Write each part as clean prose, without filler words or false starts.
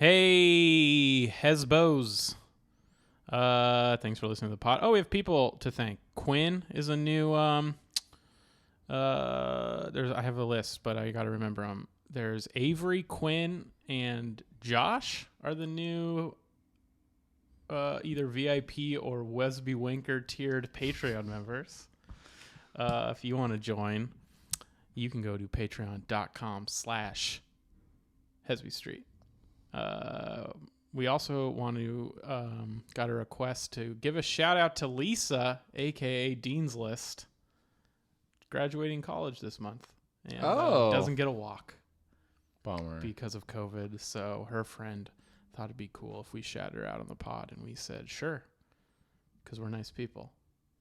Hey, Hesbos. Thanks for listening to the pod. Oh, we have people to thank. Quinn is a new I have a list, but I got to remember them. There's Avery, Quinn, and Josh are the new either VIP or Hesby Winker tiered Patreon members. If you want to join, you can go to patreon.com/Hesby Street. We also want to got a request to give a shout out to Lisa, aka Dean's List, graduating college this month, and doesn't get a walk. Bummer. Because of COVID. So her friend thought it'd be cool if we shout her out on the pod, and we said sure, because we're nice people,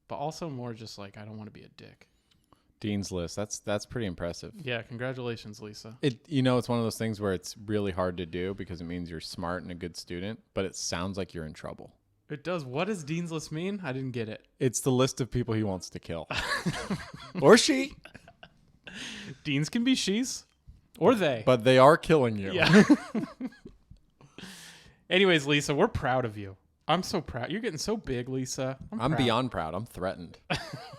but also more just like I don't want to be a dick. Dean's List. That's pretty impressive. Yeah, congratulations, Lisa. It's one of those things where it's really hard to do because it means you're smart and a good student, but it sounds like you're in trouble. It does. What does Dean's List mean? I didn't get it. It's the list of people he wants to kill. Or she. Deans can be she's. Or they. But they are killing you. Yeah. Anyways, Lisa, we're proud of you. I'm so proud. You're getting so big, Lisa. I'm beyond proud. I'm threatened.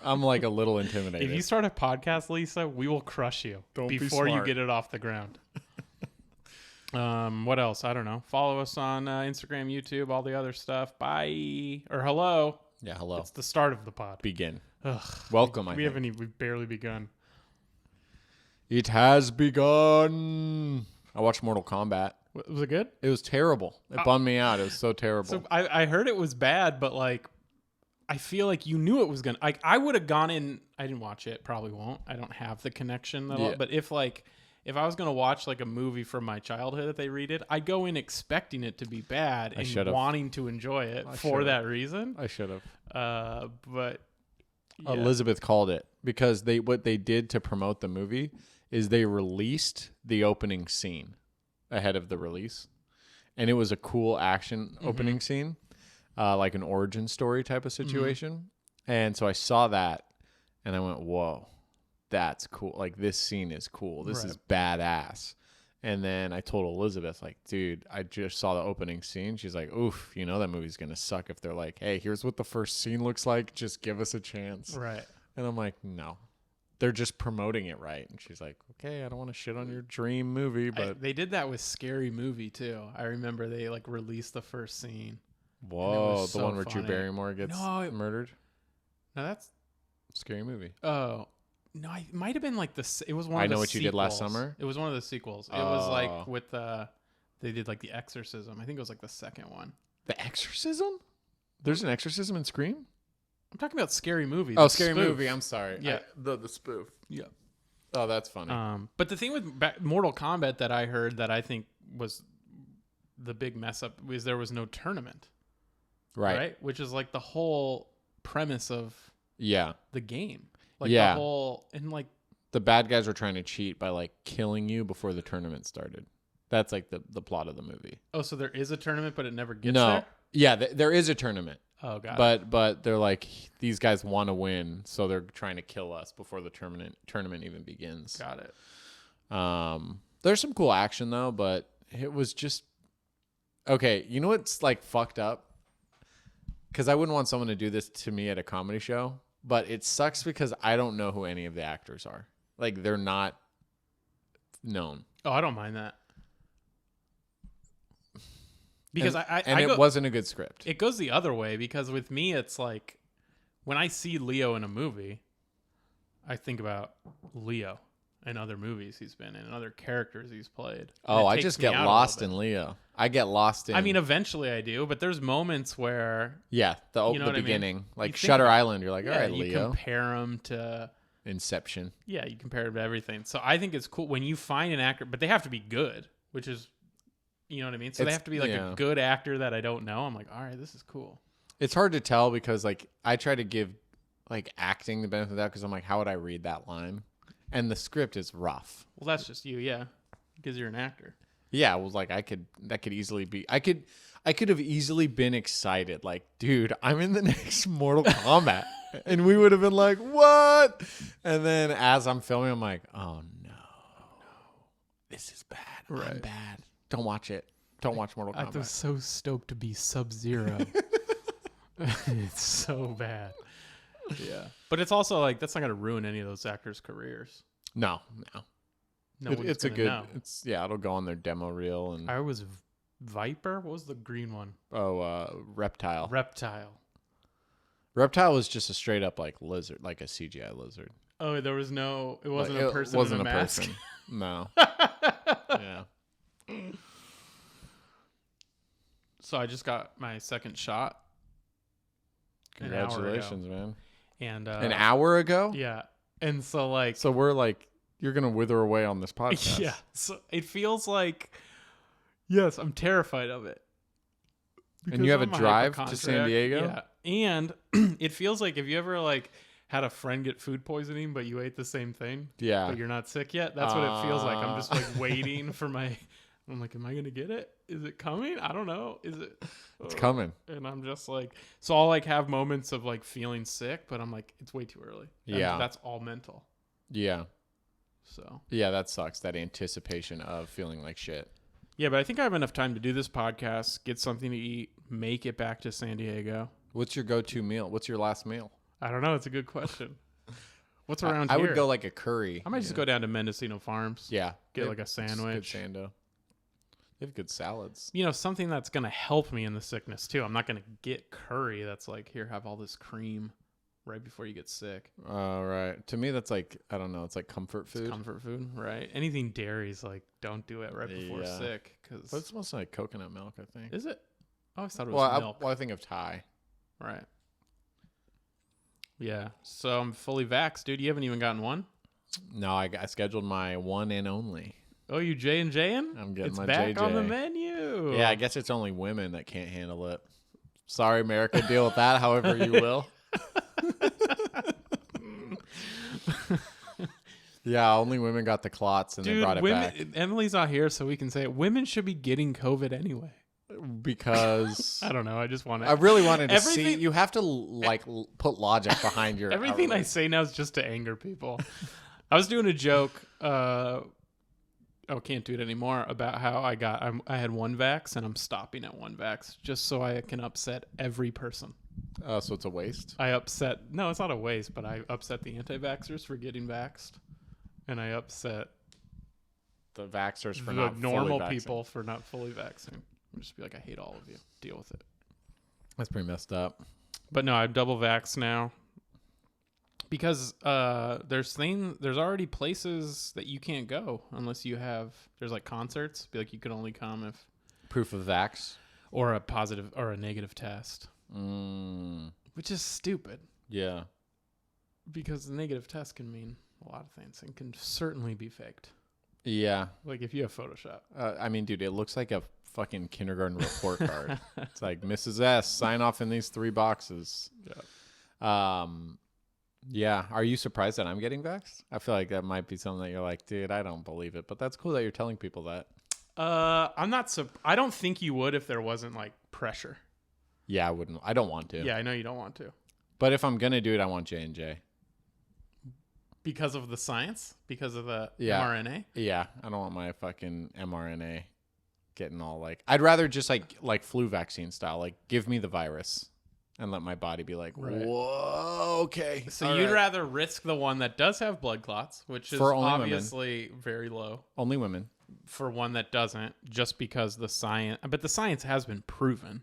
I'm like a little intimidated. If you start a podcast, Lisa, we will crush you before you get it off the ground. What else? I don't know. Follow us on Instagram, YouTube, all the other stuff. Bye. Or hello. Yeah, hello. It's the start of the pod. Begin. Ugh, Welcome, we've barely begun. It has begun. I watched Mortal Kombat. Was it good? It was terrible. It bummed me out. It was so terrible. So I heard it was bad, but like, I feel like you knew it was gonna. I would have gone in. I didn't watch it. Probably won't. I don't have the connection. But if I was gonna watch like a movie from my childhood that they redid, I'd go in expecting it to be bad and wanting to enjoy it for that reason. I should have. But yeah. Elizabeth called it because what they did to promote the movie is they released the opening scene ahead of the release, and it was a cool action opening scene, like an origin story type of situation. And so I saw that and I went, whoa, that's cool. Like, this scene is cool. This is badass. And then I told Elizabeth, like, dude, I just saw the opening scene. She's like, oof, that movie's gonna suck if they're like, hey, here's what the first scene looks like, just give us a chance. Right. And I'm like, no, they're just promoting it right. And she's like, okay, I don't want to shit on your dream movie, but they did that with Scary Movie too. I remember they like released the first scene. Whoa, the one where Drew Barrymore gets murdered. No, that's Scary Movie. Oh no, it might have been like it was one. I of the Know What You Did Last Summer. It was one of the sequels. It was like with they did like The Exorcism. I think it was like the second one. The Exorcism? There's an exorcism in Scream? I'm talking about Scary Movie. Oh, Scary Movie. I'm sorry. Yeah, the spoof. Yeah. Oh, that's funny. But the thing with Mortal Kombat that I heard that I think was the big mess up was there was no tournament. Right? Which is like the whole premise of the game. Like the whole and like the bad guys were trying to cheat by like killing you before the tournament started. That's like the plot of the movie. Oh, so there is a tournament, but it never gets there? Yeah, there is a tournament. Oh, got it. But they're like, these guys want to win, so they're trying to kill us before the tournament even begins. Got it. There's some cool action though, but it was just okay. You know what's like fucked up? Because I wouldn't want someone to do this to me at a comedy show, but it sucks because I don't know who any of the actors are. Like, they're not known. Oh, I don't mind that. Because it wasn't a good script. It goes the other way because with me, it's like when I see Leo in a movie, I think about Leo and other movies he's been in and other characters he's played. Oh, I just get lost in Leo. I get lost in. I mean, eventually I do, but there's moments where the beginning, I mean? Like Shutter Island. You're like, all right, you Leo. Compare him to Inception. Yeah, you compare him to everything. So I think it's cool when you find an actor, but they have to be good, which is. You know what I mean? So they have to be like a good actor that I don't know. I'm like, all right, this is cool. It's hard to tell because like I try to give like acting the benefit of that because I'm like, how would I read that line? And the script is rough. Well, that's just you, yeah, because you're an actor. Yeah, it was like that could easily be. I could have easily been excited. Like, dude, I'm in the next Mortal Kombat, and we would have been like, what? And then as I'm filming, I'm like, oh no, this is bad. Right. I'm bad. Don't watch it. Don't watch Mortal Kombat. I was so stoked to be Sub-Zero. It's so bad. Yeah. But it's also like, that's not going to ruin any of those actors' careers. No. It's a good. Know. It'll go on their demo reel. And I was Viper. What was the green one? Reptile. Reptile was just a straight up like lizard, like a CGI lizard. Oh, there was no. It wasn't a person. It wasn't in a mask. Person. No. Yeah. So I just got my second shot. Congratulations, man. And an hour ago? Yeah. And so like. So we're like, you're gonna wither away on this podcast. Yeah. So it feels like. Yes, I'm terrified of it. And you have a drive to San Diego? Yeah. And it feels like, if you ever like had a friend get food poisoning, but you ate the same thing. Yeah. But you're not sick yet. That's what it feels like. I'm just like waiting for my. I'm like, am I gonna get it? Is it coming? I don't know. Is it? It's coming. And I'm just like, so I'll like have moments of like feeling sick, but I'm like, it's way too early. Yeah. That's all mental. Yeah. So. Yeah, that sucks. That anticipation of feeling like shit. Yeah, but I think I have enough time to do this podcast, get something to eat, make it back to San Diego. What's your go-to meal? What's your last meal? I don't know. It's a good question. What's around here? I would go like a curry. I might just go down to Mendocino Farms. Yeah. Get like a sandwich. Good sando. They have good salads. You know, something that's going to help me in the sickness too. I'm not going to get curry that's like, here, have all this cream right before you get sick. Right. To me, that's like, I don't know. It's like comfort food. It's comfort food, right? Anything dairy is like, don't do it right before sick. But it smells like coconut milk, I think. Is it? I always thought it was milk. I think of Thai. Right. Yeah. So I'm fully vaxxed, dude. You haven't even gotten one? No, I scheduled my one and only. Oh, you J&J-ing? I'm getting my back JJ. on the menu. Yeah, I guess it's only women that can't handle it. Sorry, America. Deal with that however you will. Yeah, only women got the clots and they brought it back. Emily's not here, so we can say it. Women should be getting COVID anyway. Because I don't know. I just want to. I really wanted to see. You have to like put logic behind your. Everything outrage. I say now is just to anger people. I was doing a joke. Can't do it anymore. About how I had one vax and I'm stopping at one vax just so I can upset every person. So it's a waste. No, it's not a waste, but I upset the anti-vaxxers for getting vaxxed, and I upset the vaxxers for the not normal fully people for not fully vaxxing. I'm just be like, I hate all of you. Deal with it. That's pretty messed up. But no, I'm double vaxxed now because there's already places that you can't go unless you have. There's like concerts. Be like you can only come if proof of vax or a positive or a negative test. Which is stupid. Yeah. Because the negative test can mean a lot of things and can certainly be faked. Yeah. Like if you have Photoshop. I mean, dude, it looks like a fucking kindergarten report card. It's like, Mrs. S, sign off in these 3 boxes. Yeah. Yeah. Are you surprised that I'm getting vaxxed? I feel like that might be something that you're like, dude, I don't believe it. But that's cool that you're telling people that. I'm not. I don't think you would if there wasn't like pressure. Yeah, I wouldn't. I don't want to. Yeah, I know you don't want to. But if I'm gonna do it, I want J&J. Because of the science? Because of the mRNA? Yeah, I don't want my fucking mRNA getting all like. I'd rather just like flu vaccine style. Like, give me the virus and let my body be like, whoa, okay. So you'd rather risk the one that does have blood clots, which is obviously very low. Only women. For one that doesn't, just because the science. But the science has been proven.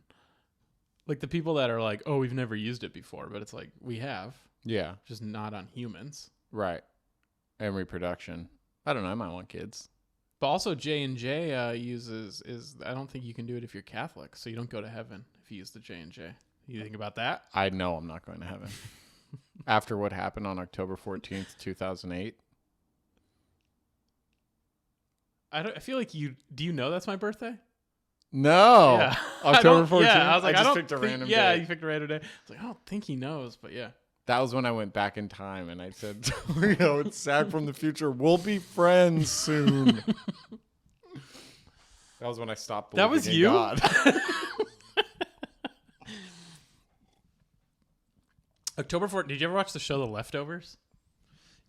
Like the people that are like, oh, we've never used it before, but it's like, we have. Yeah. Just not on humans. Right. And reproduction. I don't know. I might want kids. But also J&J I don't think you can do it if you're Catholic. So you don't go to heaven if you use the J&J. You think about that? I know I'm not going to heaven. After what happened on October 14th, 2008. I feel like do you know that's my birthday? No. Yeah. October 14th? Yeah, I was like, I just picked a random day. Yeah, you picked a random day. I was like, I don't think he knows, but yeah. That was when I went back in time and I said, Torio, it's Zack from the future. We'll be friends soon. That was when I stopped believing that was in you? God. October 4th. Did you ever watch the show The Leftovers?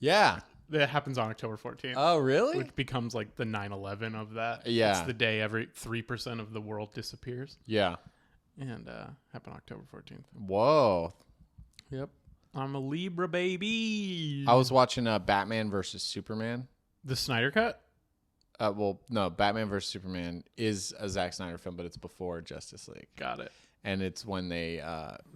Yeah. That happens on October 14th. Oh, really? Which becomes like the 9/11 of that. Yeah. It's the day every 3% of the world disappears. Yeah. And happened October 14th. Whoa. Yep. I'm a Libra baby. I was watching Batman versus Superman. The Snyder Cut? Well, no, Batman versus Superman is a Zack Snyder film, but it's before Justice League. Got it. And it's when they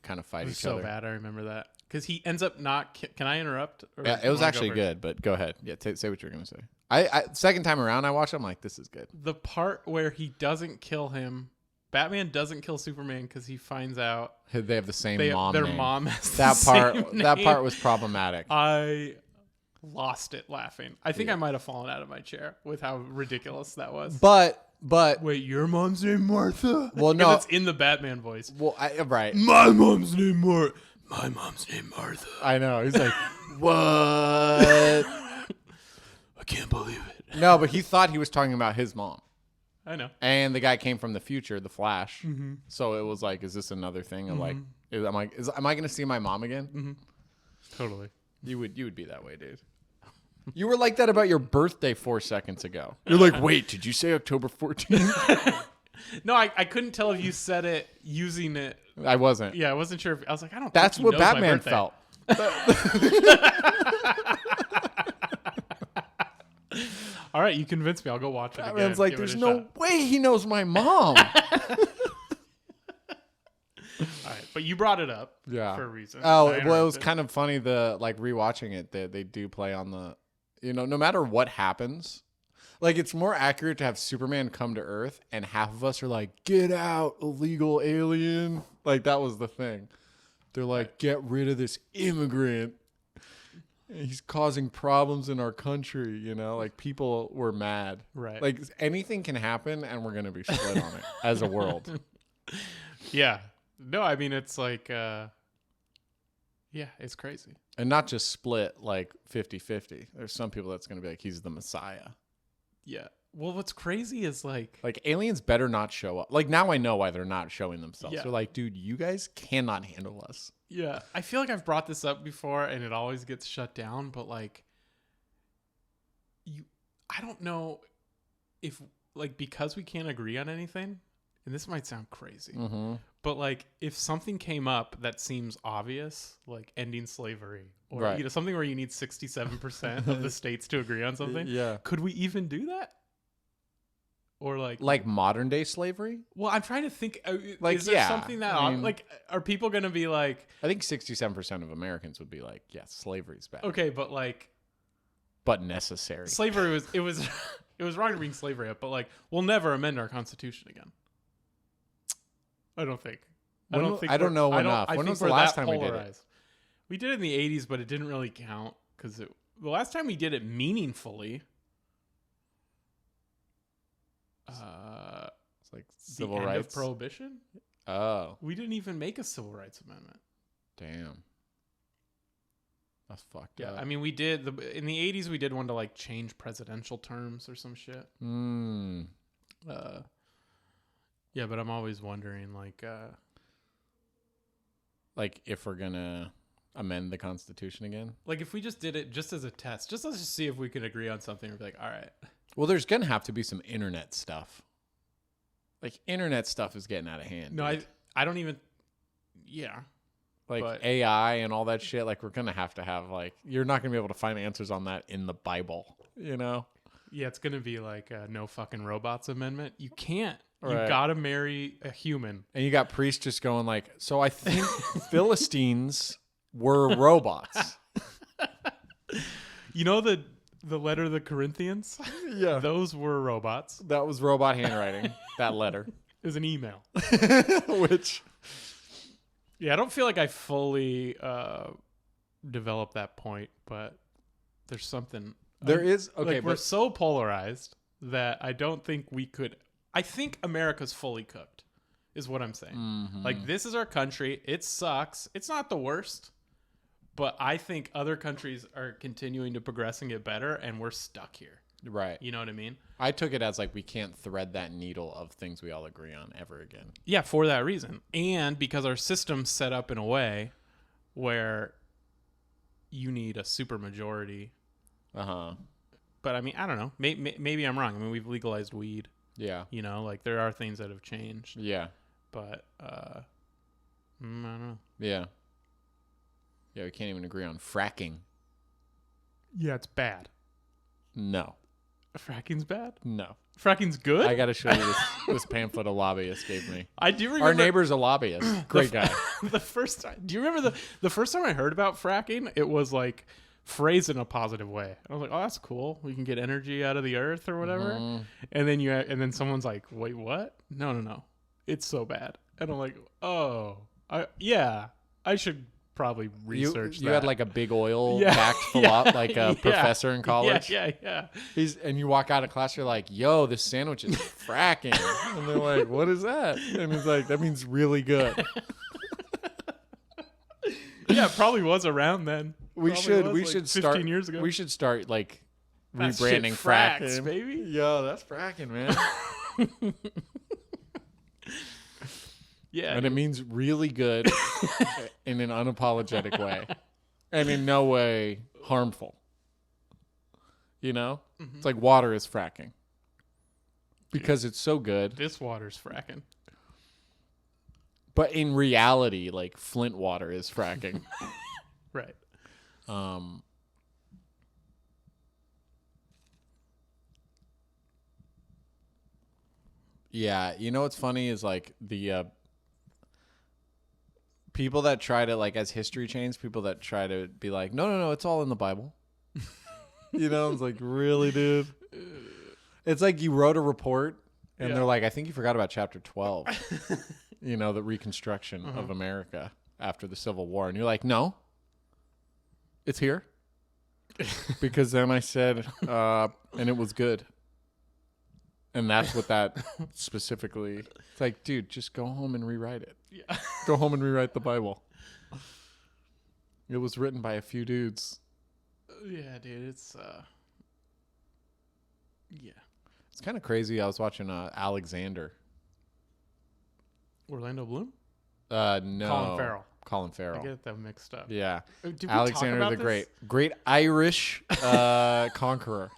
kind of fight each other. other. So bad, I remember that. Because he ends up not... Can I interrupt? Yeah, it was actually good, but go ahead. Yeah, say what you were going to say. I second time around I watched it, I'm like, this is good. The part where he doesn't kill him... Batman doesn't kill Superman because he finds out... They have the same mom Their name. mom has that the part. same That name. part was problematic. I lost it laughing. I think I might have fallen out of my chair with how ridiculous that was. But wait, your mom's name Martha? Well, no, it's in the Batman voice. Well, right. My mom's name Martha. My mom's name Martha. I know. He's like, what? I can't believe it. No, but he thought he was talking about his mom. I know. And the guy came from the future, the Flash. Mm-hmm. So it was like, is this another thing? Of like, Mm-hmm. am I going to see my mom again? Mm-hmm. Totally. You would be that way, dude. You were like that about your birthday 4 seconds ago. You're like, wait, did you say October 14th? No, I couldn't tell if you said it using it. I wasn't. Yeah, I wasn't sure. I was like, I don't. That's think he what knows Batman my felt. All right, you convinced me. I'll go watch it again. Batman's like, Give it there's a no shot. way he knows my mom. All right, but you brought it up for a reason. Oh, well, it was kind of funny like rewatching it. They do play on the, no matter what happens, like it's more accurate to have Superman come to Earth and half of us are like, get out, illegal alien. Like that was the thing. They're like, get rid of this immigrant. He's causing problems in our country, like people were mad. Right. Like anything can happen and we're going to be split on it as a world. Yeah. No, I mean, it's like, yeah, it's crazy. And not just split like 50-50. There's some people that's going to be like, he's the Messiah. Yeah. Well, what's crazy is like aliens better not show up. Like now I know why they're not showing themselves. Yeah. They're like, dude, you guys cannot handle us. Yeah. I feel like I've brought this up before and it always gets shut down, but like I don't know if like because we can't agree on anything, and this might sound crazy, but like if something came up that seems obvious, like ending slavery or something where you need 67% of the states to agree on something, could we even do that? Or like modern day slavery? Well, I'm trying to think. Like, is there something that are people going to be like? I think 67% of Americans would be like, yeah, slavery's bad. Okay, but necessary. Slavery was it was wrong to bring slavery up, but like we'll never amend our constitution again. I don't think. I don't know enough. When was the last time we did it? We did it in the 80s, but it didn't really count because the last time we did it meaningfully. It's like civil the rights. End of Prohibition? Oh. We didn't even make a civil rights amendment. Damn. That's fucked up. Yeah, I mean, we did in the 80s. We did one to like change presidential terms or some shit. Yeah, but I'm always wondering, like if we're gonna amend the Constitution again. Like if we just did it just as a test, just let's just see if we can agree on something. We'd be like, all right. Well, there's gonna have to be some internet stuff. Like internet stuff is getting out of hand. No, I don't even. Yeah. Like AI and all that shit. Like we're gonna have like you're not gonna be able to find answers on that in the Bible. Yeah, it's gonna be like a no fucking robots amendment. You can't. Right. You gotta marry a human. And you got priests just going like, so I think Philistines were robots. You know the letter of the Corinthians? Yeah. Those were robots. That was robot handwriting, that letter. It was an email. Which... Yeah, I don't feel like I fully developed that point, but there's something. There is. Okay, we're so polarized that I don't think we could. I think America's fully cooked, is what I'm saying. Mm-hmm. Like, this is our country. It sucks. It's not the worst, but I think other countries are continuing to progress and get better, and we're stuck here. Right. You know what I mean? I took it as like we can't thread that needle of things we all agree on ever again. Yeah, for that reason. And because our system's set up in a way where you need a supermajority But I mean, I don't know. Maybe I'm wrong. I mean, we've legalized weed. Yeah. You know, like there are things that have changed. Yeah. But I don't know. Yeah. Yeah, we can't even agree on fracking. Yeah, it's bad. No. Fracking's bad? No. Fracking's good? I got to show you this pamphlet a lobbyist gave me. I do remember. Our neighbor's a lobbyist. Great guy. The first time. Do you remember the first time I heard about fracking? It was like phrased in a positive way. I was like, "Oh, that's cool. We can get energy out of the earth or whatever." Mm-hmm. And then someone's like, "Wait, what? No. It's so bad." And I'm like, "Oh, I should probably research that." You had like a big oil Yeah. backed philosophy, like a professor in college. Yeah. And you walk out of class, you're like, "Yo, this sandwich is fracking," and they're like, "What is that?" And he's like, "That means really good." Yeah, it probably was around then. We should start 15 years ago. We should start like That rebranding shit fracks, fracking, baby. Yo, that's fracking, man. Yeah, And it means really good in an unapologetic way, and in no way harmful. You know, It's like water is fracking because it's so good. this water's fracking. But in reality, like Flint water is fracking. Right. Yeah, you know what's funny is like the people that try to like as history changes, people that try to be like, no, it's all in the Bible. You know, it's like, really, dude? It's like you wrote a report and they're like, I think you forgot about chapter 12. You know, the reconstruction of America after the Civil War. And you're like, no, it's here. Because then I said, and it was good. And that's what that specifically, it's like, dude, just go home and rewrite it. Yeah. Go home and rewrite the Bible. It was written by a few dudes. Yeah, dude, it's yeah. It's kind of crazy. I was watching Alexander. Orlando Bloom? No. Colin Farrell. I get them mixed up. Yeah. Did we Alexander talk the about Great. Great Irish conqueror.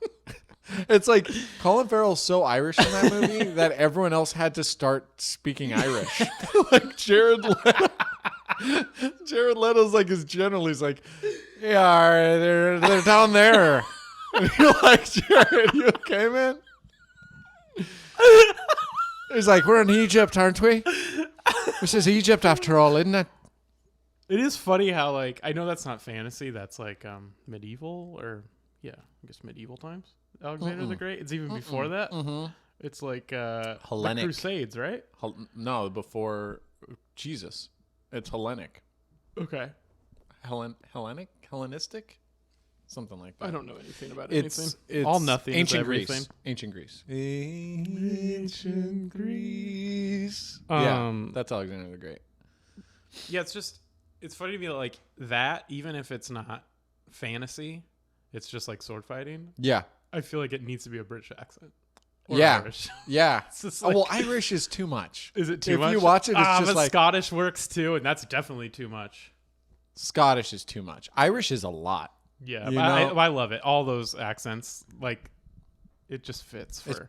It's like Colin Farrell's so Irish in that movie that everyone else had to start speaking Irish. Like Jared Leto. Jared Leto's like his general. He's like, yeah, they're down there. And you're like, Jared, you okay, man? He's like, we're in Egypt, aren't we? This is Egypt after all, isn't it? It is funny how, like, I know that's not fantasy. That's like medieval or, I guess medieval times. Alexander the Great. It's even before that. Mm-hmm. It's like Hellenic. the Crusades, right? No, before Jesus. It's Hellenic. Okay. Hellenistic? Something like that. I don't know anything about It's all nothing. Ancient everything. Greece. Ancient Greece. Ancient Greece. That's Alexander the Great. Yeah, it's funny to me like that, even if it's not fantasy, it's just like sword fighting. Yeah. I feel like it needs to be a British accent. Or Yeah. Irish. Yeah. Like, well, Irish is too much. Is it too much? If you watch it, it's just but like Scottish works too, and that's definitely too much. Scottish is too much. Irish is a lot. Yeah, You I love it. All those accents, like, it just fits for.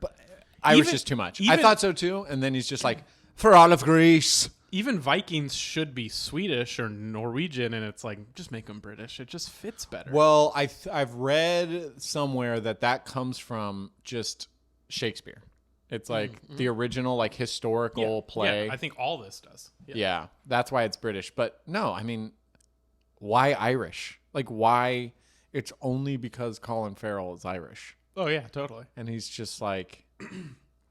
Irish is too much. I thought so too, and then he's just like, for all of Greece. Even Vikings should be Swedish or Norwegian, and it's like, just make them British. It just fits better. Well, I've read somewhere that comes from just Shakespeare. It's like the original like historical play. Yeah, I think all this does. Yeah, that's why it's British. But no, I mean, why Irish? Like, why? It's only because Colin Farrell is Irish. Oh, yeah, totally. And he's just like,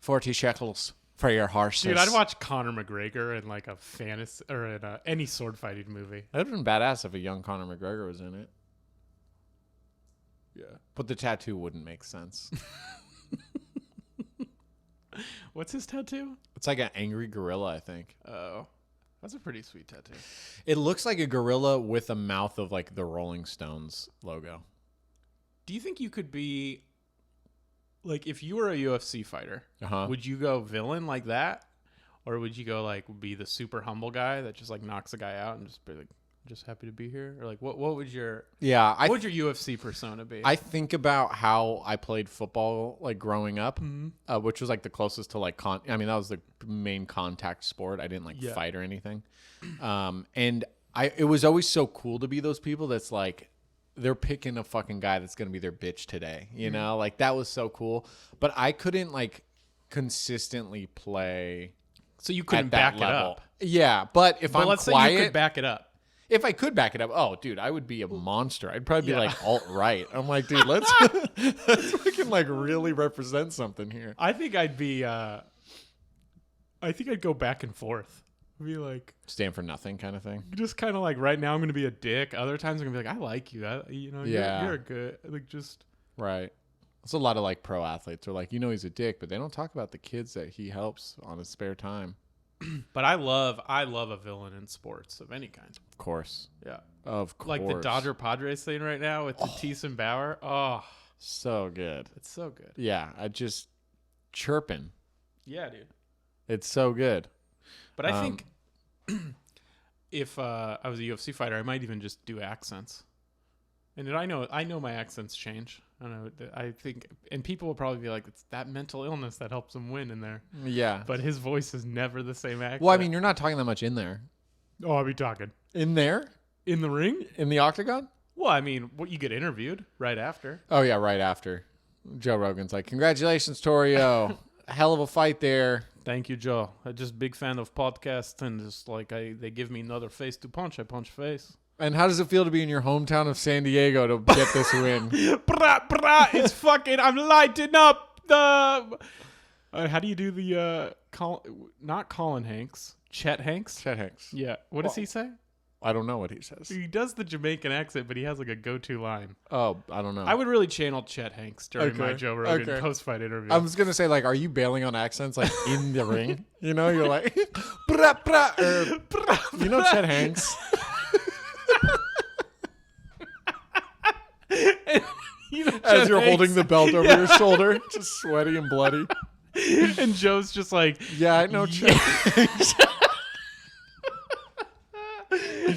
40 shekels for your horses. Dude, I'd watch Conor McGregor in like a fantasy or in any sword fighting movie. That would have been badass if a young Conor McGregor was in it. Yeah. But the tattoo wouldn't make sense. What's his tattoo? It's like an angry gorilla, I think. Oh, that's a pretty sweet tattoo. It looks like a gorilla with a mouth of like the Rolling Stones logo. Do you think you could be, like, if you were a UFC fighter, would you go villain like that? Or would you go, like, be the super humble guy that just, like, knocks a guy out and just be like, just happy to be here? Or like, what would your what would your UFC persona be? I think about how I played football like growing up, which was like the closest to like that was the main contact sport. I didn't like fight or anything. And it was always so cool to be those people that's like they're picking a fucking guy that's going to be their bitch today, you know? Like that was so cool, but I couldn't like consistently play. So you couldn't back it up. Yeah, but I'm let's quiet, say you could back it up. If I could back it up, oh, dude, I would be a monster. I'd probably be like alt-right. I'm like, dude, let's fucking like really represent something here. I think I'd be. I think I'd go back and forth. Be like stand for nothing kind of thing. Just kind of like right now I'm gonna be a dick. Other times I'm gonna be like I like you. You're a good like just right. There's a lot of like pro athletes are like he's a dick, but they don't talk about the kids that he helps on his spare time. But I love a villain in sports of any kind. Of course. Yeah. Of course. Like the Dodger Padres thing right now with Tatis and Bauer. Oh, so good. It's so good. Yeah, I just chirping. Yeah, dude. It's so good. But I think if I was a UFC fighter, I might even just do accents. And I know my accents change. I don't know. I think, and people will probably be like, it's that mental illness that helps him win in there. Yeah. But his voice is never the same accent. Well, I mean, you're not talking that much in there. Oh, I'll be talking. In there? In the ring? In the octagon? Well, I mean, you get interviewed right after. Oh, yeah, right after. Joe Rogan's like, congratulations, Torio. Hell of a fight there. Thank you, Joe. I'm just a big fan of podcasts, and just like they give me another face to punch, I punch face. And how does it feel to be in your hometown of San Diego to get this win? It's fucking, I'm lighting up the... how do you do the, not Colin Hanks, Chet Hanks? Chet Hanks. Yeah. What does he say? I don't know what he says. He does the Jamaican accent, but he has like a go-to line. Oh, I don't know. I would really channel Chet Hanks during my Joe Rogan post-fight interview. I was going to say, like, are you bailing on accents, like, in the ring? You know, you're like, brah, brah, you know Chet Hanks? As you're holding the belt over your shoulder, just sweaty and bloody. And Joe's just like, yeah, I know Chet Hanks.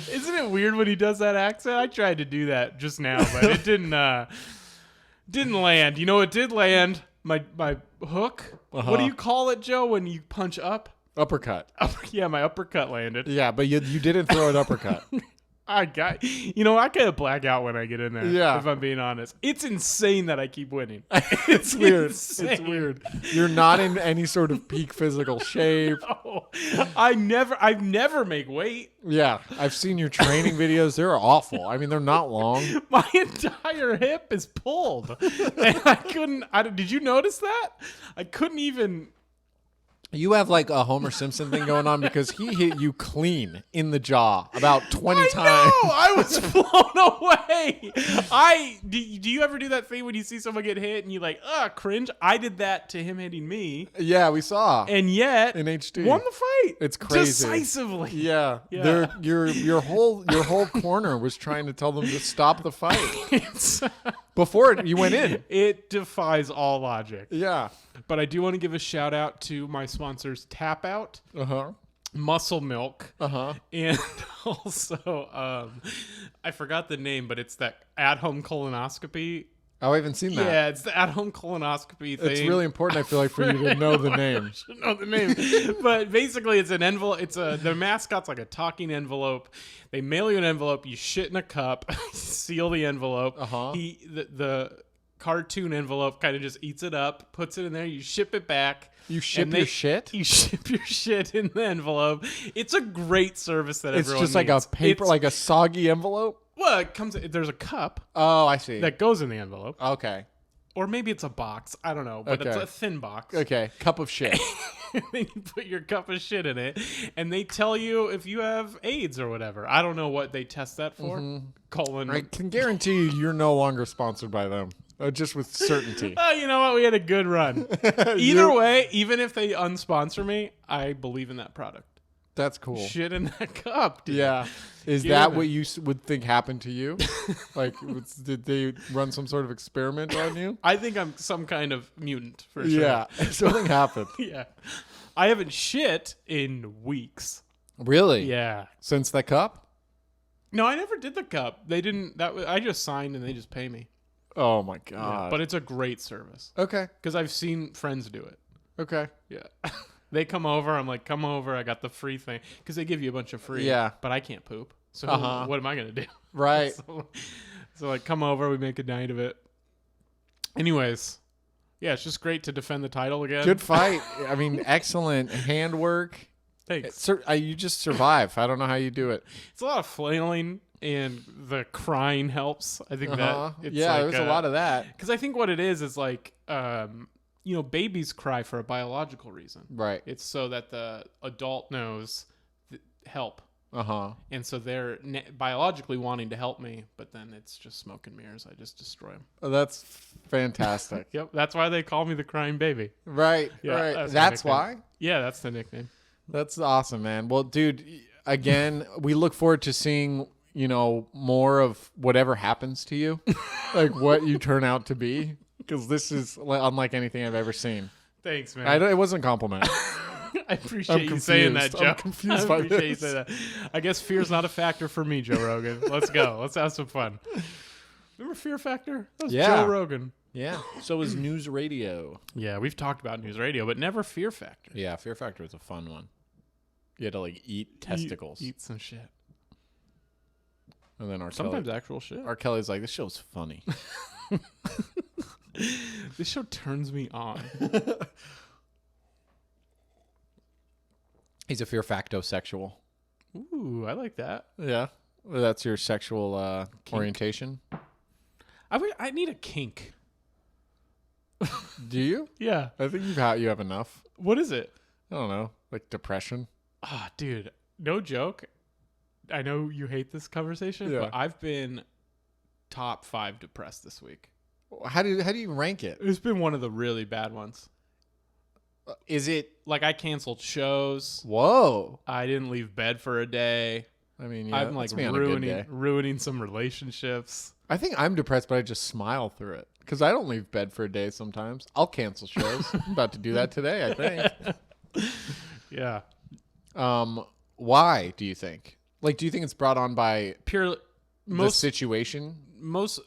Isn't it weird when he does that accent? I tried to do that just now, but it didn't land. You know, it did land. My hook. Uh-huh. What do you call it, Joe, when you punch up? Uppercut. Yeah, my uppercut landed. Yeah, but you didn't throw an uppercut. I kind of black out when I get in there. Yeah. If I'm being honest. It's insane that I keep winning. It's weird. Insane. It's weird. You're not in any sort of peak physical shape. No. I never make weight. Yeah. I've seen your training videos. They're awful. I mean, they're not long. My entire hip is pulled. And did you notice that? I couldn't even... You have like a Homer Simpson thing going on because he hit you clean in the jaw about 20 times. I was blown away. Do you ever do that thing when you see someone get hit and you like, cringe? I did that to him hitting me. Yeah, we saw. And yet in HD won the fight. It's crazy. Decisively. Yeah. Your whole corner was trying to tell them to stop the fight. Before you went in. It defies all logic. Yeah. But I do want to give a shout out to my sponsors, Tap Out, Muscle Milk, and also I forgot the name, but it's that at-home colonoscopy. Oh, I haven't seen that. Yeah, it's the at-home colonoscopy thing. It's really important, I feel like, for you to know the name. I should know the name. But basically, it's an envelope. The mascot's like a talking envelope. They mail you an envelope. You shit in a cup. Seal the envelope. The cartoon envelope kind of just eats it up, puts it in there. You ship it back. You ship your shit? You ship your shit in the envelope. It's a great service that everyone needs. It's just like a paper, like a soggy envelope? Well, there's a cup. Oh, I see. That goes in the envelope. Okay. Or maybe it's a box. I don't know. But it's a thin box. Okay. Cup of shit. Then you put your cup of shit in it, and they tell you if you have AIDS or whatever. I don't know what they test that for. I can guarantee you're no longer sponsored by them. Just with certainty. Oh, you know what? We had a good run. Either way, even if they unsponsor me, I believe in that product. That's cool. Shit in that cup, dude. Yeah. Is that what you would think happened to you? Like, did they run some sort of experiment on you? I think I'm some kind of mutant, for sure. Yeah. Something happened. Yeah. I haven't shit in weeks. Really? Yeah. Since the cup? No, I never did the cup. They didn't. I just signed and they just pay me. Oh my Yeah, god. but it's a great service Okay. because I've seen friends do it. Okay. Yeah. They come over. I'm like, come over. I got the free thing because they give you a bunch of free. Yeah. But I can't poop. So what am I going to do? Right. So like, come over. We make a night of it. Anyways. Yeah, it's just great to defend the title again. Good fight. I mean, excellent handwork. Thanks. You just survive. I don't know how you do it. It's a lot of flailing and the crying helps. I think that it's there's a lot of that. Because I think what it is like, babies cry for a biological reason. Right. It's so that the adult knows help. And so they're biologically wanting to help me, but then it's just smoke and mirrors. I just destroy them. Oh, that's fantastic. Yep. That's why they call me the crying baby. Right. Yeah, right. That's why? Yeah, that's the nickname. That's awesome, man. Well, dude, again, we look forward to seeing, more of whatever happens to you, like what you turn out to be, because this is unlike anything I've ever seen. Thanks, man. It wasn't a compliment. I appreciate you saying that, Joe. I'm confused by this. You saying that. I guess fear's not a factor for me, Joe Rogan. Let's go. Let's have some fun. Remember Fear Factor? That was Joe Rogan. Yeah. So is News Radio. Yeah, we've talked about News Radio, but never Fear Factor. Yeah, Fear Factor was a fun one. You had to eat testicles. Eat some shit. And then sometimes actual shit. R. Kelly's like, this show's funny. This show turns me on. He's a Fear Facto-sexual. Ooh, I like that. Yeah. Well, that's your sexual orientation. I need a kink. Do you? Yeah. I think you have enough. What is it? I don't know. Like depression. Ah, dude. No joke. I know you hate this conversation, but I've been top 5 depressed this week. How do you rank it? It's been one of the really bad ones. Is it like I canceled shows? Whoa! I didn't leave bed for a day. I mean, I'm like ruining some relationships. I think I'm depressed, but I just smile through it because I don't leave bed for a day. Sometimes I'll cancel shows. I'm about to do that today, I think. Yeah. Why do you think? Do you think it's brought on by the situation?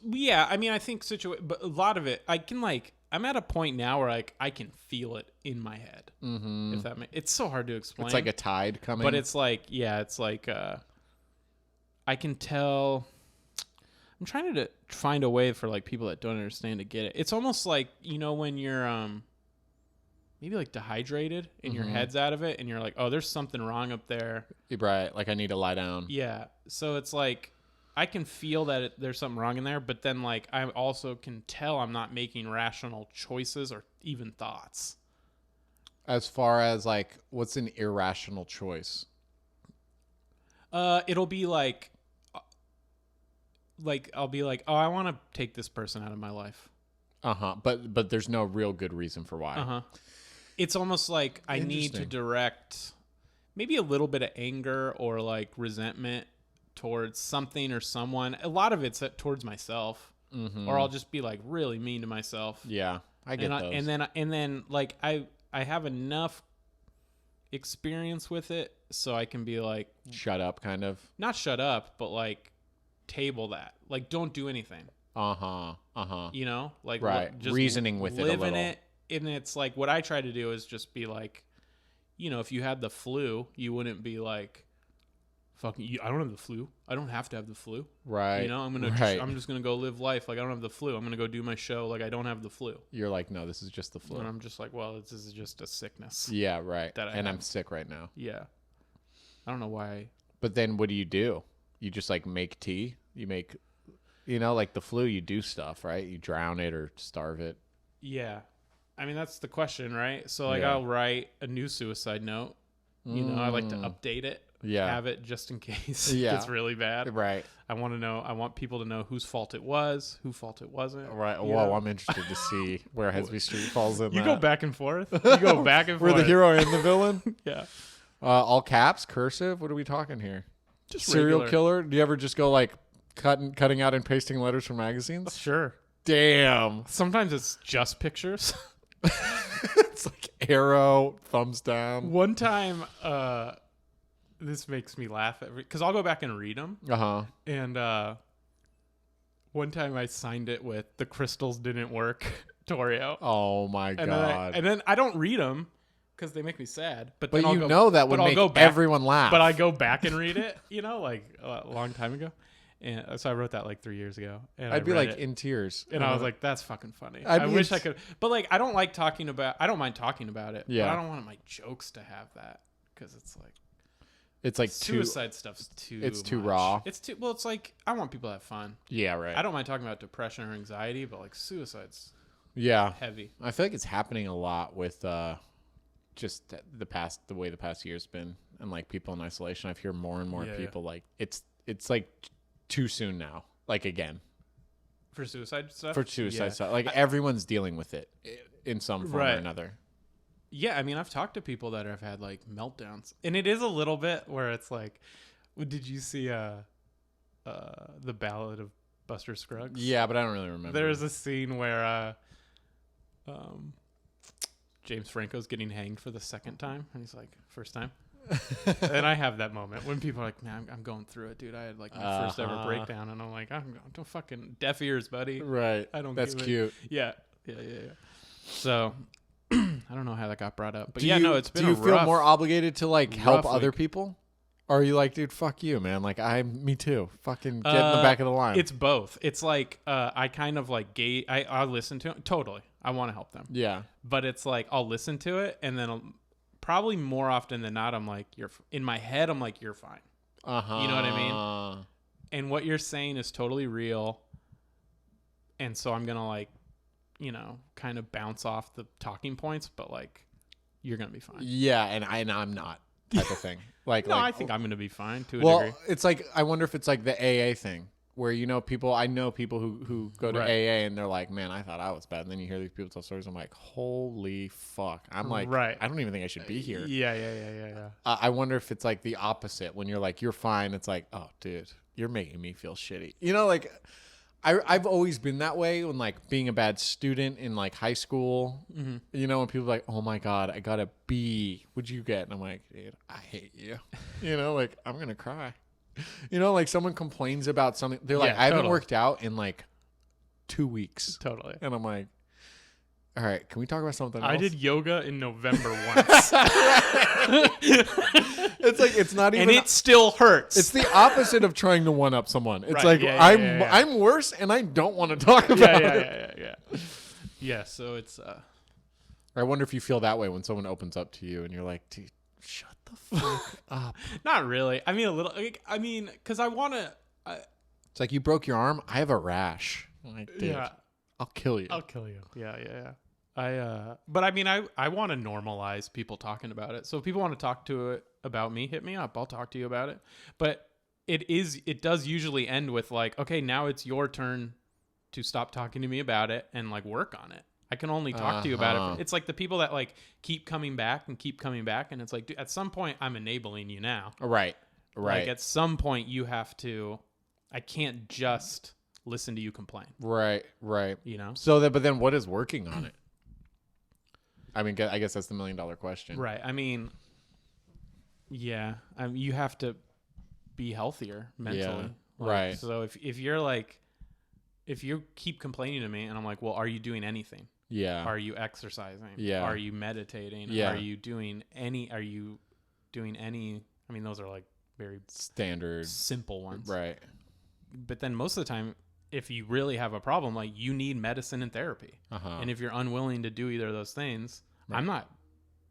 Yeah. I mean, I think but a lot of it, I'm at a point now where I can feel it in my head. Mm-hmm. If that it's so hard to explain. It's like a tide coming. But it's I can tell. I'm trying to find a way for people that don't understand to get it. It's almost like when you're maybe dehydrated and your head's out of it and you're like, oh, there's something wrong up there. Right. I need to lie down. Yeah. So it's I can feel that there's something wrong in there, but then I also can tell I'm not making rational choices or even thoughts. As far as what's an irrational choice? It'll be I'll be like, oh, I want to take this person out of my life. But there's no real good reason for why. It's almost like I need to direct maybe a little bit of anger or resentment towards something or someone. A lot of it's towards myself, or I'll just be really mean to myself. Yeah, I get those. And then I have enough experience with it, so I can be shut up, kind of. Not shut up, but table that. Don't do anything. Right. Just reasoning with it a little. Live in it, and it's what I try to do is just be if you had the flu, you wouldn't be fucking, I don't have the flu. I don't have to have the flu. Right. I'm just gonna go live life I don't have the flu. I'm gonna go do my show I don't have the flu. You're no, this is just the flu. And I'm just well, this is just a sickness. Yeah, right. I'm sick right now. Yeah. I don't know why. But then what do? You just make tea. You make, the flu. You do stuff, right? You drown it or starve it. Yeah. I mean, that's the question, right? So I'll write a new suicide note. I like to update it. Yeah. Have it just in case it gets really bad. Right. I want people to know whose fault it was, whose fault it wasn't. Right. Well, I'm interested to see where Hesby Street falls in. You go back and forth. You go back and forth. We're the hero and the villain. Yeah. All caps, cursive. What are we talking here? Just serial regular. Killer. Do you ever just go cutting out and pasting letters from magazines? Sure. Damn. Sometimes it's just pictures. It's arrow, thumbs down. One time, this makes me laugh because I'll go back and read them. And one time I signed it with "the crystals didn't work," Torio. Oh my God! And then I don't read them because they make me sad. But you then know that would make everyone laugh. But I go back and read it, like a long time ago. And so I wrote that like 3 years ago. And I'd be like in tears. And I was like, that's fucking funny. I wish I could. But like, I don't mind talking about it. Yeah. But I don't want my jokes to have that because it's like suicide stuff's too. It's too much. raw. It's too. Well, it's like I want people to have fun. Yeah, right. I don't mind talking about depression or anxiety, but like suicide's heavy. I feel like it's happening a lot with just the way the past year's been, and like people in isolation. I've heard more and more people like it's like too soon now. Like again, for suicide stuff. Stuff. Like everyone's dealing with it in some form or another. Yeah, I mean, I've talked to people that have had like meltdowns, and it is a little bit where it's like, did you see the Ballad of Buster Scruggs? Yeah, but I don't really remember. There's a scene where James Franco's getting hanged for the second time, and he's like, first time. And I have that moment when people are like, man, I'm going through it, dude. I had like my first ever breakdown, and I'm like, don't fucking deaf ears, buddy. Right. I don't. That's cute. Yeah. So. I don't know how that got brought up, but it's been. Do you feel more obligated to like help other people, or are you like, dude, fuck you, man? Like me too. Fucking get in the back of the line. It's both. It's like I kind of like I listen to it. Totally. I want to help them. Yeah. But it's like I'll listen to it, and then probably more often than not, I'm like, in my head, I'm like, you're fine. You know what I mean? And what you're saying is totally real, and so I'm gonna like, kind of bounce off the talking points, but like, you're gonna be fine. Yeah, and I'm not type of thing. Like, no, like, I think I'm gonna be fine to a well, degree. it's like I wonder if it's like the AA thing where I know people who go to AA and they're like, man, I thought I was bad, and then you hear these people tell stories. I'm like, holy fuck! I'm like, I don't even think I should be here. Yeah. I wonder if it's like the opposite when you're like, you're fine. It's like, oh, dude, you're making me feel shitty. Like. I've always been that way when like being a bad student in like high school, when people are like, oh my God, I got a B. What'd you get? And I'm like, dude, I hate you. Like I'm going to cry. Like someone complains about something. They're like, I haven't worked out in like 2 weeks. Totally. And I'm like, all right, can we talk about something else? I did yoga in November once. It's like, it's not even. And it still hurts. It's the opposite of trying to one up someone. It's like, yeah. I'm worse and I don't want to talk about it. Yeah. Yeah, so it's. I wonder if you feel that way when someone opens up to you and you're like, dude, shut the fuck up. Not really. I mean, a little. Because I want to. It's like, you broke your arm. I have a rash. I'm like, dude, I'll kill you. Yeah. But I mean, I want to normalize people talking about it. So if people want to talk about me, hit me up. I'll talk to you about it. But it does usually end with like, okay, now it's your turn to stop talking to me about it and like work on it. I can only talk to you about it. It's like the people that like keep coming back, and it's like, dude, at some point I'm enabling you now. Right. Like at some point you have to. I can't just listen to you complain. Right. So but then what is working on it? I mean, I guess that's the $1 million question. Right. I mean, yeah. You have to be healthier mentally. Yeah. Right. So if you're like, if you keep complaining to me and I'm like, well, are you doing anything? Yeah. Are you exercising? Yeah. Are you meditating? Yeah. Are you doing any? I mean, those are like very standard, simple ones. Right. But then most of the time, if you really have a problem, like you need medicine and therapy. And if you're unwilling to do either of those things, I'm not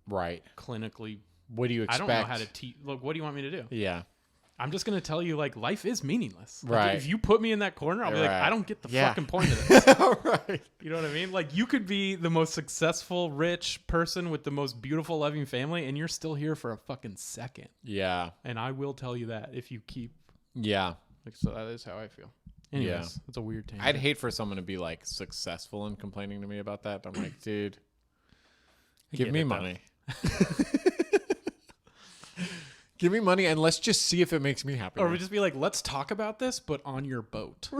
clinically. What do you expect? I don't know how to teach. Look, what do you want me to do? Yeah. I'm just going to tell you, like, life is meaningless. Right. Like, if you put me in that corner, I'll be like, I don't get the fucking point of this. Right. You know what I mean? Like, you could be the most successful, rich person with the most beautiful, loving family, and you're still here for a fucking second. Yeah. And I will tell you that if you keep. Yeah. Like, so that is how I feel. Anyways, it's a weird tangent. I'd hate for someone to be, like, successful in complaining to me about that. I'm like, dude, give me money. Give me money and let's just see if it makes me happy. Or we just be like, let's talk about this, but on your boat.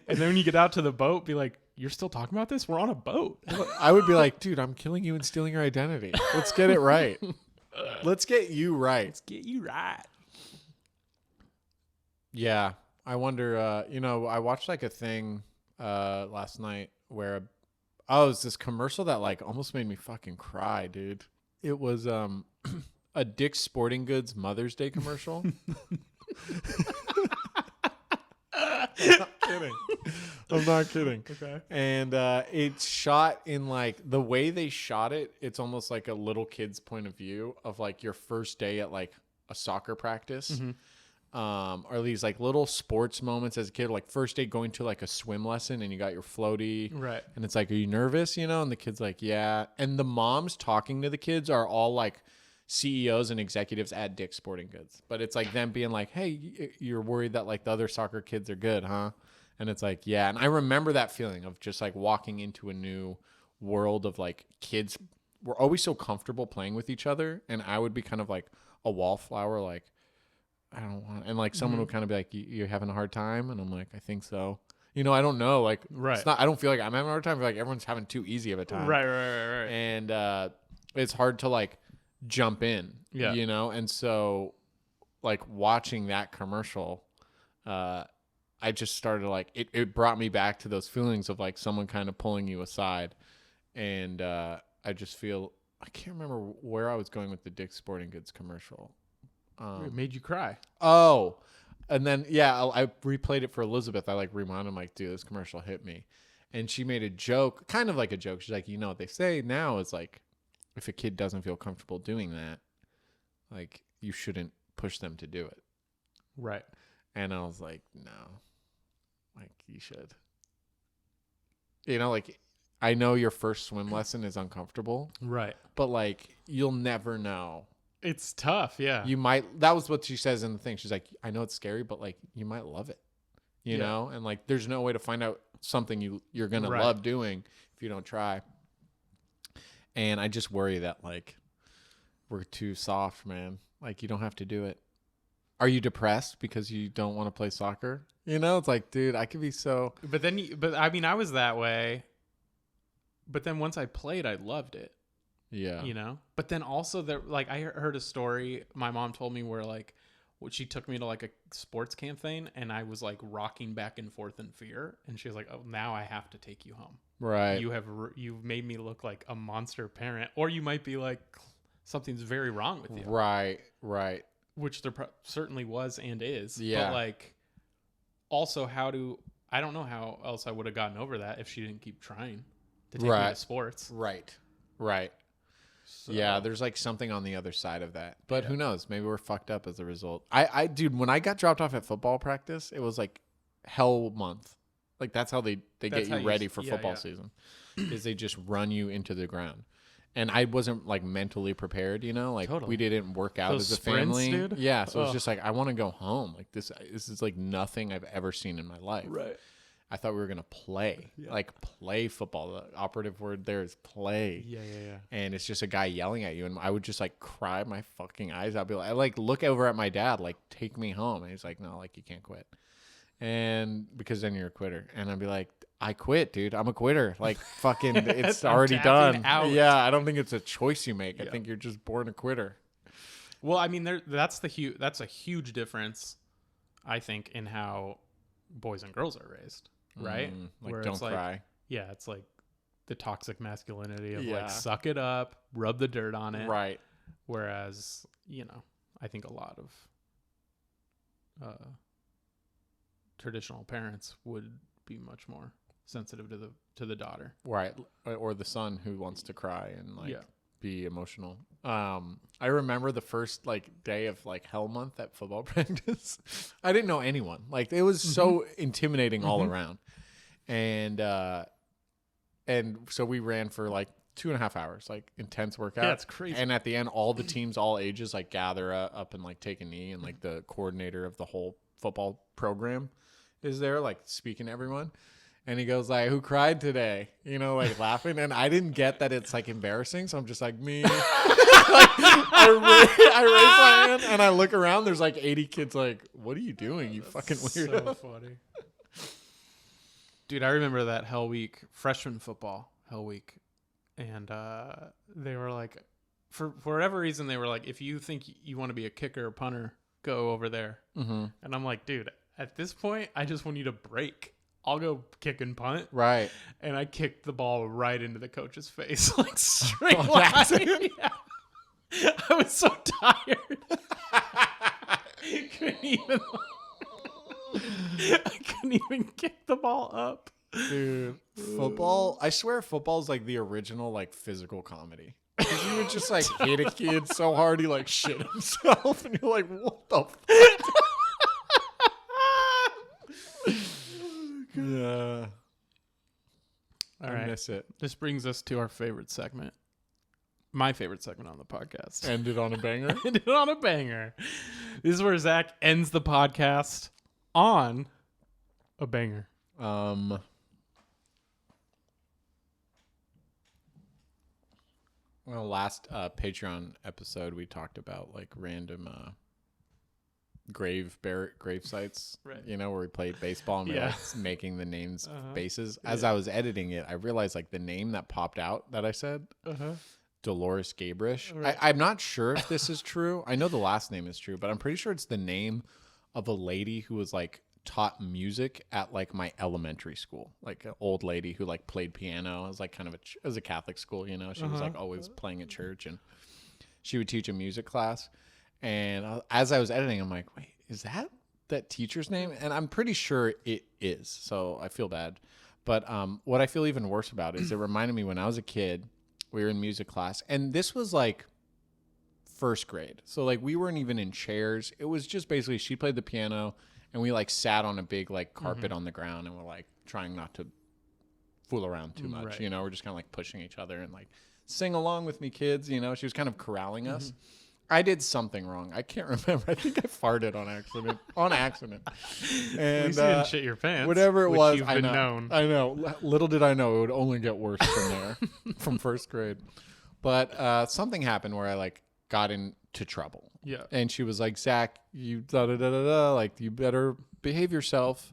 And then when you get out to the boat, be like, you're still talking about this? We're on a boat. I would be like, dude, I'm killing you and stealing your identity. Let's get it right. Let's get you right. Let's get you right. Yeah. I wonder, I watched like a thing last night where, it's this commercial that like almost made me fucking cry, dude. It was a Dick's Sporting Goods Mother's Day commercial. I'm not kidding. Okay. And it's shot in like the way they shot it. It's almost like a little kid's point of view of like your first day at like a soccer practice. Mm-hmm. Or these like little sports moments as a kid, like first day going to like a swim lesson and you got your floaty. Right. And it's like, are you nervous? And the kid's like, yeah. And the moms talking to the kids are all like CEOs and executives at Dick's Sporting Goods. But it's like them being like, hey, you're worried that like the other soccer kids are good, huh? And it's like, yeah. And I remember that feeling of just like walking into a new world of like kids were always so comfortable playing with each other. And I would be kind of like a wallflower, like, I don't want, and like someone would kind of be like, you're having a hard time. And I'm like, I think so. I don't know. Like, right. It's not, I don't feel like I'm having a hard time. I feel like everyone's having too easy of a time. Right. And it's hard to like jump in, And so like watching that commercial, I just started like, it brought me back to those feelings of like someone kind of pulling you aside. And I just feel, I can't remember where I was going with the Dick's Sporting Goods commercial. It made you cry. Oh, and then, I replayed it for Elizabeth. I like reminded him like, dude, this commercial hit me. And she made a joke, kind of like a joke. She's like, what they say now is like, if a kid doesn't feel comfortable doing that, like you shouldn't push them to do it. Right. And I was like, no, like you should, like I know your first swim lesson is uncomfortable. Right. But like, you'll never know. It's tough, yeah. You might, that was what she says in the thing. She's like, I know it's scary, but like, you might love it, you know? And like, there's no way to find out something you're going to love doing if you don't try. And I just worry that like, we're too soft, man. Like, you don't have to do it. Are you depressed because you don't want to play soccer? It's like, dude, I could be so. But I mean, I was that way. But then once I played, I loved it. Yeah. But then also like I heard a story my mom told me where like she took me to like a sports camp thing and I was like rocking back and forth in fear. And she was like, oh, now I have to take you home. Right. You've made me look like a monster parent, or you might be like, something's very wrong with you. Right. Which there certainly was and is. Yeah. But like, also I don't know how else I would have gotten over that if she didn't keep trying to take me to sports. Right. So. Yeah, there's like something on the other side of that. But who knows? Maybe we're fucked up as a result. Dude, when I got dropped off at football practice, it was like hell month. Like that's how they get you ready for football season. Is they just run you into the ground. And I wasn't like mentally prepared, like totally. We didn't work out as a family. Dude? Yeah, so it's just like I want to go home. Like this is like nothing I've ever seen in my life. Right. I thought we were going to play, like play football. The operative word there is play. Yeah. And it's just a guy yelling at you. And I would just like cry my fucking eyes out. I like look over at my dad, like take me home. And he's like, no, like you can't quit. And because then you're a quitter. And I'd be like, I quit, dude. I'm a quitter. Like fucking, it's already done. Out. Yeah. I don't think it's a choice you make. I think you're just born a quitter. Well, I mean, that's a huge difference, I think, in how boys and girls are raised. Right? Like where don't cry. Yeah, it's like the toxic masculinity of like suck it up, rub the dirt on it. Right. Whereas, I think a lot of traditional parents would be much more sensitive to the daughter. Right. Or the son who wants to cry and like be emotional. I remember the first like day of like hell month at football practice. I didn't know anyone. Like it was so intimidating all around. And so we ran for like 2.5 hours, like intense workout. Yeah, it's crazy. And at the end, all the teams, all ages, like gather up and like take a knee, and like the coordinator of the whole football program is there, like speaking to everyone. And he goes like, who cried today? Like laughing. And I didn't get that it's like embarrassing. So I'm just like, me. Like, I raise my hand and I look around. There's like 80 kids like, what are you doing? You fucking weirdo. So funny. Dude, I remember that Hell Week, freshman football Hell Week. And they were like, for whatever reason, they were like, if you think you want to be a kicker or punter, go over there. And I'm like, dude, at this point, I just want you to break. I'll go kick and punt. Right. And I kicked the ball right into the coach's face, like straight line. Yeah. I was so tired. I couldn't even kick the ball up. Dude, football, I swear football's like the original like physical comedy. Because you would just like hit a kid so hard he like shit himself and you're like, what the fuck? Yeah. All I right. miss it. This brings us to our favorite segment. My favorite segment on the podcast. Ended on a banger. Ended on a banger. This is where Zach ends the podcast on a banger. Well, last Patreon episode we talked about like random grave sites, right? You know, where we played baseball and we were like making the names bases. As Yeah. I was editing it, I realized like the name that popped out that I said, Dolores Gabrish. Right. I'm not sure if this is true. I know the last name is true, but I'm pretty sure it's the name of a lady who was like taught music at like my elementary school, like an old lady who like played piano. It was like kind of it was a Catholic school, you know. She was like always playing at church, and she would teach a music class. And as I was editing, I'm like, wait, is that teacher's name? And I'm pretty sure it is. So I feel bad. But what I feel even worse about is it reminded me when I was a kid, we were in music class, and this was like first grade. So like we weren't even in chairs. It was just basically she played the piano and we like sat on a big like carpet on the ground and we're like trying not to fool around too much. Right. You know, we're just kind of like pushing each other and like sing along with me, kids. You know, she was kind of corralling us. I did something wrong. I can't remember. I think I farted on accident. And At least you didn't shit your pants. whatever it which was, you've I been know. known. I know. Little did I know it would only get worse from there, from first grade. But something happened where I like got into trouble. Yeah. And she was like, Zach, you like you better behave yourself,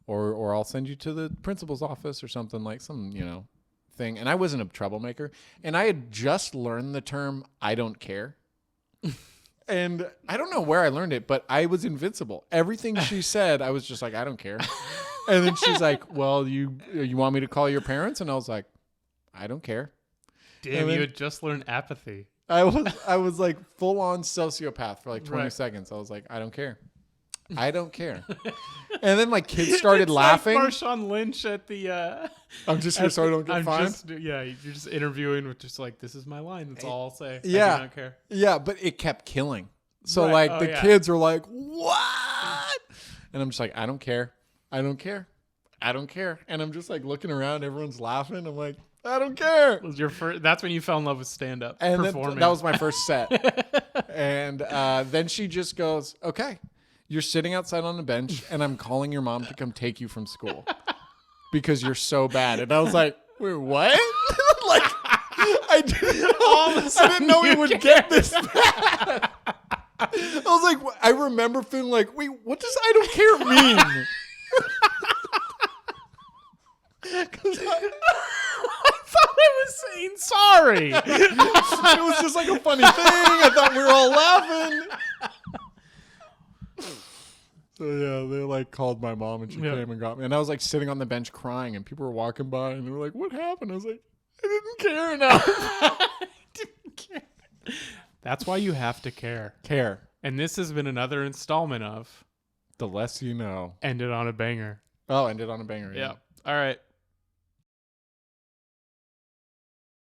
or I'll send you to the principal's office or something, like some, you know, thing. And I wasn't a troublemaker, and I had just learned the term "I don't care." And I don't know where I learned it, but I was invincible. Everything she said, I was just like, I don't care. And then she's like, well, you want me to call your parents? And I was like, I don't care. Damn, you had just learned apathy. I was like full on sociopath for like 20 seconds. I was like, I don't care. I don't care. And then like kids started laughing. Like Marshawn Lynch at the I'm just here so I don't get fined. You're just interviewing with just like, this is my line. That's all I'll say. Yeah. I do not care. Yeah, but it kept killing. So Right. like Oh, the yeah. kids are like, what? And I'm just like, I don't care. I don't care. I don't care. And I'm just like looking around. Everyone's laughing. I'm like, I don't care. Was your first? That's when you fell in love with stand-up And performing. that was my first set. And then she just goes, okay, you're sitting outside on the bench and I'm calling your mom to come take you from school because you're so bad. And I was like, wait, what? Like, I didn't know we would get this bad. I was like, I remember feeling like, wait, what does I don't care mean? Because I thought I was saying sorry. it was just like a funny thing. I thought we were all laughing. So yeah, they like called my mom and she came and got me. And I was like sitting on the bench crying and people were walking by and they were like, what happened? I was like, I didn't care enough. I didn't care. That's why you have to care. Care. And this has been another installment of The less you know. Ended on a Banger. Oh, ended on a banger. Yeah. All right.